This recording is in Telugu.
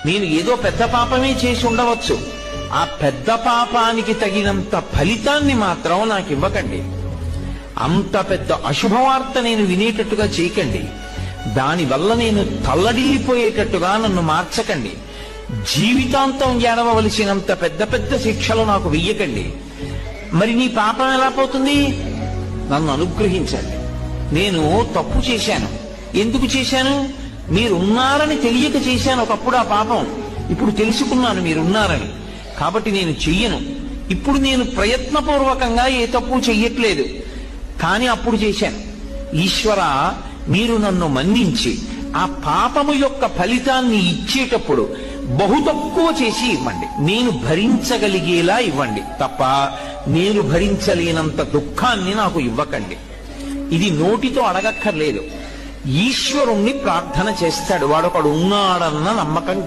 నేను ఏదో పెద్ద పాపమే చేసి ఉండవచ్చు, ఆ పెద్ద పాపానికి తగినంత ఫలితాన్ని మాత్రం నాకు ఇవ్వకండి. అంత పెద్ద అశుభవార్త నేను వినేటట్టుగా చేయకండి. దానివల్ల నేను తల్లడిల్లిపోయేటట్టుగా నన్ను మార్చకండి. జీవితాంతం ఏడవలసినంత పెద్ద పెద్ద శిక్షలు నాకు వెయ్యకండి. మరి నీ పాపం ఎలా పోతుంది? నన్ను అనుగ్రహించండి. నేను తప్పు చేశాను. ఎందుకు చేశాను? మీరున్నారని తెలియక చేశాను ఒకప్పుడు ఆ పాపం. ఇప్పుడు తెలుసుకున్నాను మీరున్నారని, కాబట్టి నేను చెయ్యను. ఇప్పుడు నేను ప్రయత్నపూర్వకంగా ఏ తప్పు చెయ్యట్లేదు, కానీ అప్పుడు చేశాను. ఈశ్వర, మీరు నన్ను మన్నించి ఆ పాపము యొక్క ఫలితాన్ని ఇచ్చేటప్పుడు బహు తక్కువ చేసి ఇవ్వండి. నేను భరించగలిగేలా ఇవ్వండి తప్ప నేను భరించలేనంత దుఃఖాన్ని నాకు ఇవ్వకండి. ఇది నోటితో అడగక్కర్లేదు. ఈశ్వరుణ్ణి ప్రార్థన చేస్తాడు. వాడొకడు ఉన్నాడన్న నమ్మకం